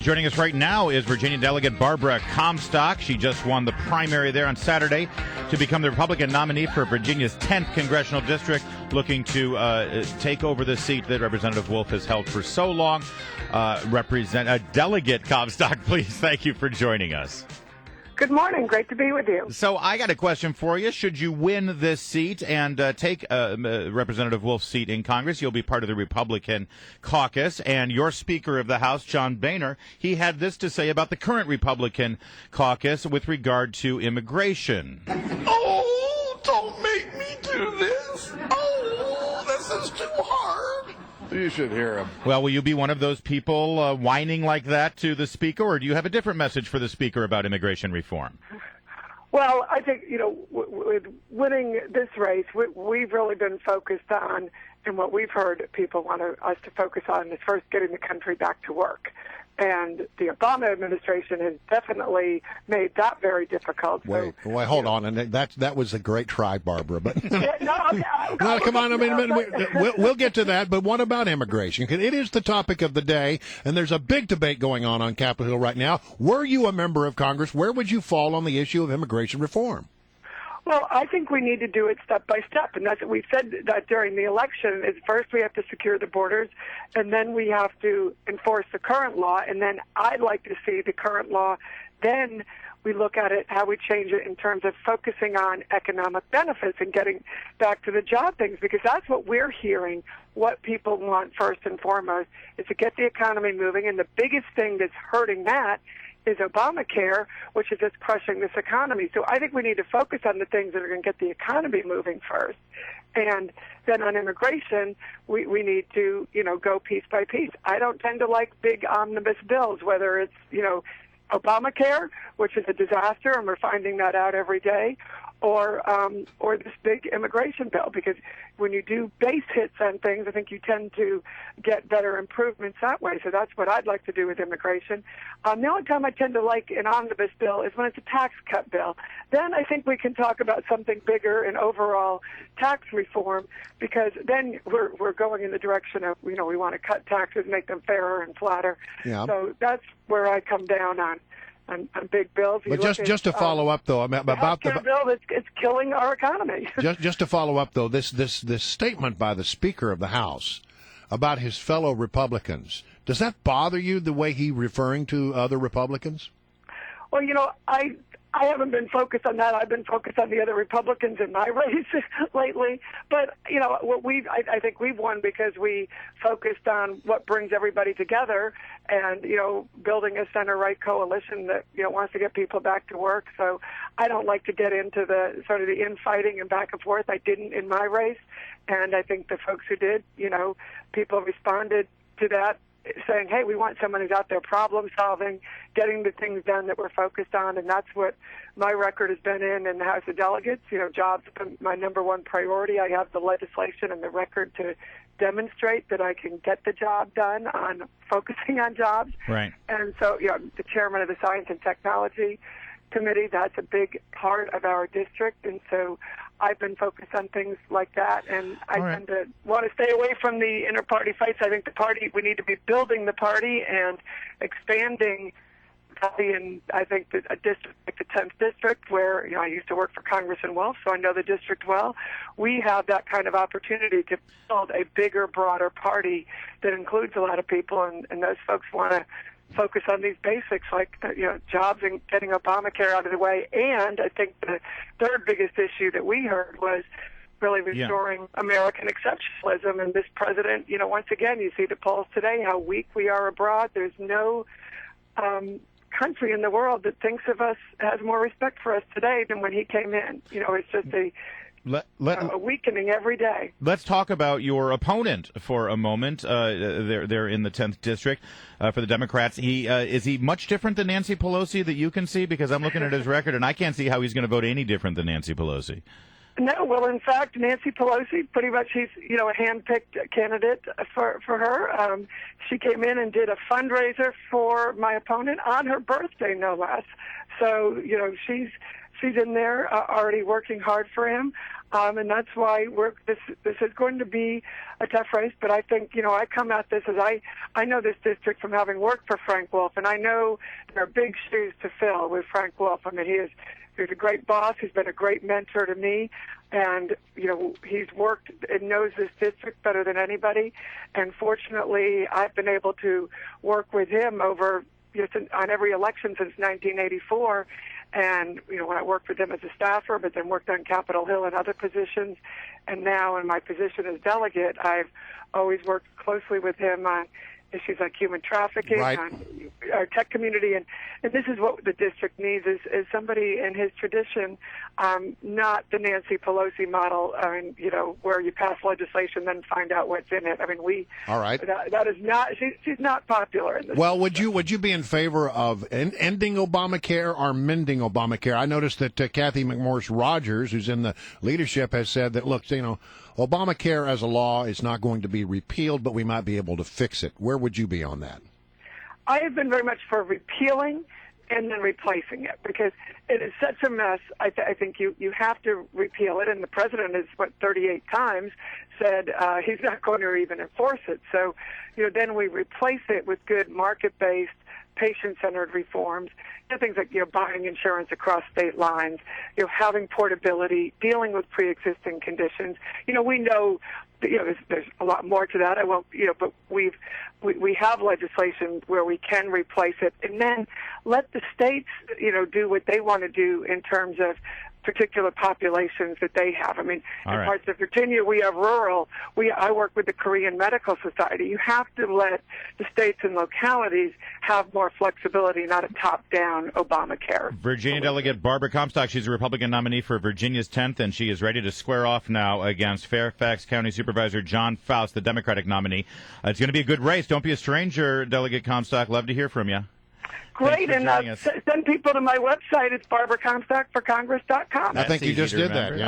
Joining us right now is Virginia Delegate Barbara Comstock. She just won the primary there on Saturday to become the Republican nominee for Virginia's 10th congressional district, looking to take over the seat that Representative Wolf has held for so long. Delegate Comstock, please, thank you for joining us. Good morning. Great to be with you. So I got a question for you. Should you win this seat and take Representative Wolf's seat in Congress, you'll be part of the Republican caucus. And your Speaker of the House, John Boehner, he had this to say about the current Republican caucus with regard to immigration. Oh, don't make me do this. Oh, this is too hard. You should hear him. Well, will you be one of those people whining like that to the Speaker, or do you have a different message for the Speaker about immigration reform? Well, I think, with winning this race, we've really been focused on, and what we've heard people want us to focus on is first getting the country back to work. And the Obama administration has definitely made that very difficult. Wait, hold on, and that was a great try, Barbara. But no, come on, we'll get to that. But what about immigration? It is the topic of the day, and there's a big debate going on Capitol Hill right now. Were you a member of Congress, where would you fall on the issue of immigration reform? Well, I think we need to do it step by step, and that's what we said that during the election. Is first we have to secure the borders, and then we have to enforce the current law, and then I'd like to see the current law. Then we look at it, how we change it in terms of focusing on economic benefits and getting back to the job things, because that's what we're hearing. What people want first and foremost is to get the economy moving, and the biggest thing that's hurting that is Obamacare, which is just crushing this economy. So I think we need to focus on the things that are going to get the economy moving first. And then on immigration, we need to, go piece by piece. I don't tend to like big omnibus bills, whether it's, Obamacare, which is a disaster, and we're finding that out every day, or this big immigration bill, because when you do base hits on things, I think you tend to get better improvements that way. So that's what I'd like to do with immigration. The only time I tend to like an omnibus bill is when it's a tax cut bill. Then I think we can talk about something bigger in overall tax reform, because then we're going in the direction of, we want to cut taxes, make them fairer and flatter. Yeah. So that's where I come down on big bills. But just to follow up, though, about the bill, it's killing our economy. just to follow up, though, this statement by the Speaker of the House about his fellow Republicans, does that bother you, the way he referring to other Republicans? Well, I haven't been focused on that. I've been focused on the other Republicans in my race lately. But, I think we've won because we focused on what brings everybody together and, building a center-right coalition that, wants to get people back to work. So I don't like to get into the sort of the infighting and back and forth. I didn't in my race. And I think the folks who did, people responded to that, saying, hey, we want someone who's out there problem solving, getting the things done that we're focused on, and that's what my record has been in the House of Delegates. Jobs have been my number one priority. I have the legislation and the record to demonstrate that I can get the job done on focusing on jobs. Right. And so, I'm the chairman of the Science and Technology Committee. That's a big part of our district, and so I've been focused on things like that, and I tend to want to stay away from the inter-party fights. I think we need to be building the party and expanding the party, and I think that a district like the 10th district, where I used to work for Congressman Wolf, so I know the district well, we have that kind of opportunity to build a bigger, broader party that includes a lot of people, and those folks want to focus on these basics like jobs and getting Obamacare out of the way. And I think the third biggest issue that we heard was really restoring American exceptionalism. And this president, once again, you see the polls today, how weak we are abroad. There's no country in the world that thinks of us, has more respect for us today than when he came in. It's just a weakening every day. Let's talk about your opponent for a moment. They're in the 10th district for the Democrats. Is he much different than Nancy Pelosi that you can see? Because I'm looking at his record, and I can't see how he's going to vote any different than Nancy Pelosi. No, well, in fact, Nancy Pelosi, pretty much she's, a hand-picked candidate for her. She came in and did a fundraiser for my opponent on her birthday, no less. So, she's seat in there, already working hard for him. And that's why this is going to be a tough race. But I think, I come at this as I know this district from having worked for Frank Wolf, and I know there are big shoes to fill with Frank Wolf. I mean, he's a great boss. He's been a great mentor to me. And, he's worked and knows this district better than anybody. And fortunately, I've been able to work with him over on every election since 1984. And, when I worked with him as a staffer, but then worked on Capitol Hill and other positions. And now in my position as delegate, I've always worked closely with him on issues like human trafficking, right, on our tech community. And this is what the district needs is somebody in his tradition, not the Nancy Pelosi model, where you pass legislation, then find out what's in it. I mean, all right. That is not, she's not popular in this. Well, would you be in favor of ending Obamacare or mending Obamacare? I noticed that Kathy McMorris Rogers, who's in the leadership, has said that, look, Obamacare as a law is not going to be repealed, but we might be able to fix it. Where would you be on that? I have been very much for repealing and then replacing it because it is such a mess. I think you have to repeal it, and the president has, 38 times said he's not going to even enforce it. So, then we replace it with good market-based, patient-centered reforms, things like, buying insurance across state lines, having portability, dealing with pre-existing conditions. We know, there's a lot more to that. I won't, but we have legislation where we can replace it, and then let the states, do what they want to do in terms of particular populations that they have. I mean, in parts of Virginia, we have rural. I work with the Korean Medical Society. You have to let the states and localities have more flexibility, not a top-down Obamacare. Virginia Delegate Barbara Comstock, she's a Republican nominee for Virginia's 10th, and she is ready to square off now against Fairfax County Supervisor John Faust, the Democratic nominee. It's going to be a good race. Don't be a stranger, Delegate Comstock. Love to hear from you. Great, and send people to my website. It's BarbaraComstock for Congress.com. I think you just did that. Yeah.